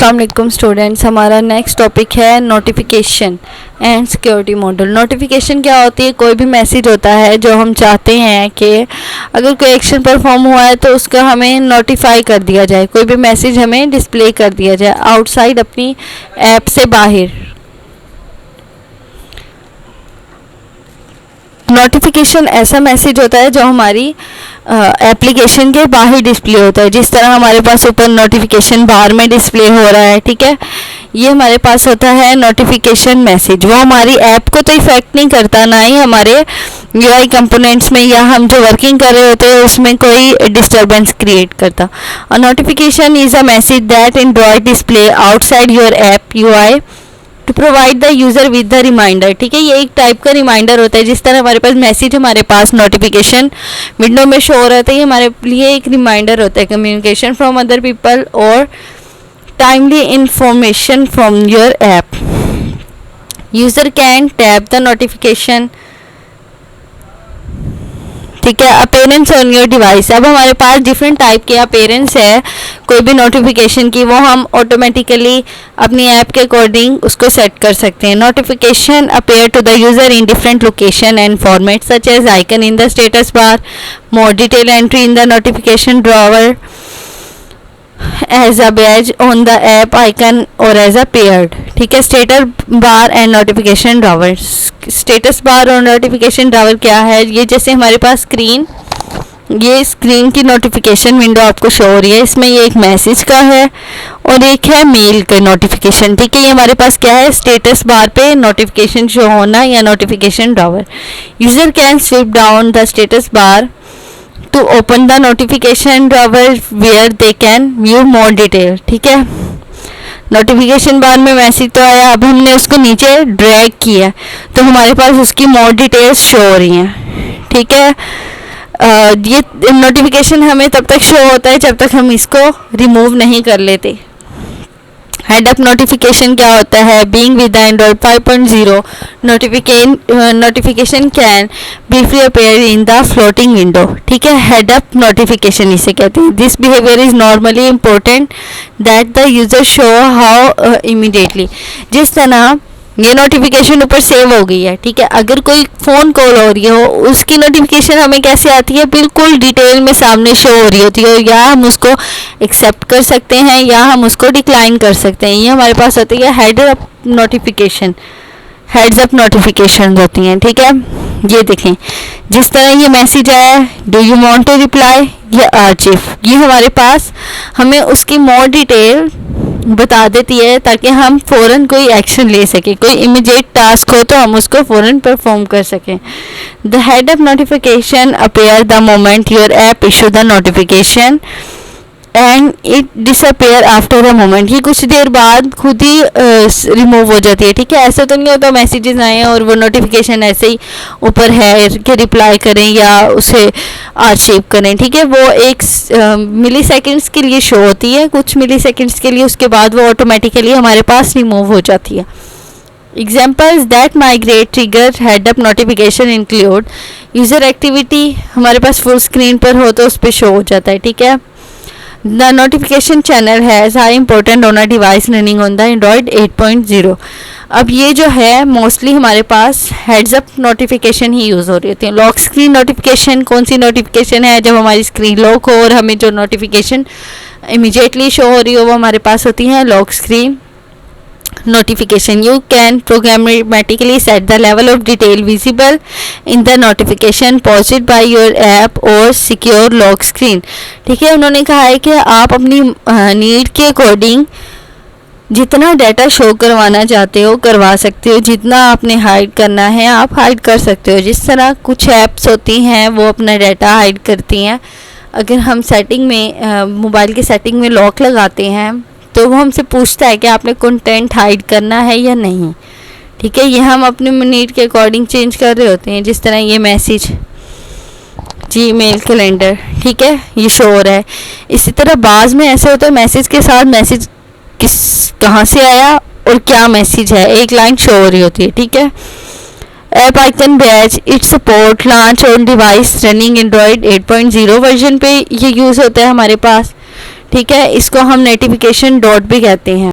अस्सलाम वालेकुम स्टूडेंट्स। हमारा नेक्स्ट टॉपिक है notification and security module. Notification क्या होती है? कोई भी मैसेज होता है जो हम चाहते हैं कि अगर कोई एक्शन परफॉर्म हुआ है तो उसका हमें नोटिफाई कर दिया जाए, कोई भी मैसेज हमें डिस्प्ले कर दिया जाए आउटसाइड अपनी ऐप से बाहर। नोटिफिकेशन ऐसा मैसेज होता है जो हमारी एप्लीकेशन के बाहर डिस्प्ले होता है, जिस तरह हमारे पास ऊपर नोटिफिकेशन बार में डिस्प्ले हो रहा है, ठीक है। ये हमारे पास होता है नोटिफिकेशन मैसेज। वो हमारी ऐप को तो इफेक्ट नहीं करता, ना ही हमारे यूआई कंपोनेंट्स में या हम जो वर्किंग कर रहे होते हैं उसमें कोई डिस्टर्बेंस क्रिएट करता। और notification is a message that Android display outside your app UI to provide the user with the reminder, ठीक है। ये एक टाइप का रिमाइंडर होता है। जिस तरह हमारे पास मैसेज हमारे पास नोटिफिकेशन विंडो में शो हो रहा था, ये हमारे लिए एक रिमाइंडर होता है। कम्युनिकेशन फ्रॉम अदर पीपल और timely information from your app. User can tap the notification, ठीक है। Appearance on your device. अब हमारे पास डिफरेंट टाइप के अपीयरेंस है कोई भी नोटिफिकेशन की, वो हम ऑटोमेटिकली अपनी ऐप के अकॉर्डिंग उसको सेट कर सकते हैं। Notification appear to the user in different location and format such as icon in the status bar, more detail entry in the notification drawer, as a badge on the app icon और as a paired, ठीक है। Status bar and notification drawer. Status bar और notification drawer क्या है? ये जैसे हमारे पास स्क्रीन, ये स्क्रीन की नोटिफिकेशन विंडो आपको शो हो रही है। इसमें ये एक मैसेज का है और एक है मेल का नोटिफिकेशन, ठीक है। ये हमारे पास क्या है? स्टेटस बार पे नोटिफिकेशन शो होना या notification drawer. User can swipe down the status bar to open the notification drawer where they can view more detail, ठीक है। नोटिफिकेशन बार में मैसेज तो आया, अब हमने उसको नीचे ड्रैग किया तो हमारे पास उसकी मोर डिटेल्स शो हो रही हैं, ठीक है। ये नोटिफिकेशन हमें तब तक शो होता है जब तक हम इसको रिमूव नहीं कर लेते। हेड अप नोटिफिकेशन क्या होता है? Being with the Android 5.0 notification can briefly appear in the floating window, ठीक है। हेड अप नोटिफिकेशन इसे कहते हैं। This behaviour is normally important that the user show how immediately. जिस तरह ये नोटिफिकेशन ऊपर सेव हो गई है, ठीक है। अगर कोई फ़ोन कॉल हो रही हो उसकी नोटिफिकेशन हमें कैसे आती है? बिल्कुल डिटेल में सामने शो हो रही होती है, या हम उसको एक्सेप्ट कर सकते हैं या हम उसको डिक्लाइन कर सकते हैं। ये हमारे पास होती है head up notification, heads up notification होती हैं, ठीक है। ये देखें जिस तरह ये मैसेज आया, do you want to reply या आर्चिव, ये हमारे पास हमें उसकी मोर डिटेल बता देती है ताकि हम फ़ौरन कोई एक्शन ले सकें। कोई इमीडिएट टास्क हो तो हम उसको फ़ौरन परफॉर्म कर सकें। The head up notification appear the moment your app issue the notification and it disappear after a moment. ये कुछ देर बाद खुद ही रिमूव हो जाती है, ठीक है। ऐसा तो नहीं होता मैसेजेस आए और वो नोटिफिकेशन ऐसे ही ऊपर है कि रिप्लाई करें या उसे आर्शीव करें, ठीक है। वो एक मिली सेकेंड्स के लिए शो होती है, कुछ मिली सेकेंड्स के लिए, उसके बाद वो ऑटोमेटिकली हमारे पास रिमूव हो जाती है। Examples that migrate trigger head up notification include user activity, हमारे पास फुल स्क्रीन पर हो तो उस पर शो हो जाता है, ठीक है। The notification channel has high important on a device running on the Android 8.0। अब ये जो है मोस्टली हमारे पास हेड्स अप नोटिफिकेशन ही यूज़ हो रही होती है। लॉक स्क्रीन नोटिफिकेशन कौन सी नोटिफिकेशन है? जब हमारी स्क्रीन लॉक हो और हमें जो नोटिफिकेशन इमीडिएटली शो हो रही हो वो हमारे पास होती हैं lock screen notification. You can programmatically set the level of detail visible in the notification posted by your app or secure lock screen, ठीक है। उन्होंने कहा है कि आप अपनी नीड के अकॉर्डिंग जितना डाटा शो करवाना चाहते हो करवा सकते हो, जितना आपने हाइड करना है आप हाइड कर सकते हो। जिस तरह कुछ ऐप्स होती हैं वो अपना डाटा हाइड करती हैं। अगर हम सेटिंग में मोबाइल की सेटिंग में लॉक लगाते हैं तो वो हमसे पूछता है कि आपने कंटेंट हाइड करना है या नहीं, ठीक है। ये हम अपने नीड के अकॉर्डिंग चेंज कर रहे होते हैं। जिस तरह ये मैसेज जीमेल कैलेंडर, ठीक है, ये शो हो रहा है। इसी तरह बाज़ में ऐसे होता है मैसेज के साथ मैसेज कहाँ से आया और क्या मैसेज है एक लाइन शो हो रही होती है, ठीक है। App icon batch it support launch on device running Android 8.0 version पे ये यूज़ होता है हमारे पास, ठीक है, इसको हम नोटिफिकेशन डॉट भी कहते हैं।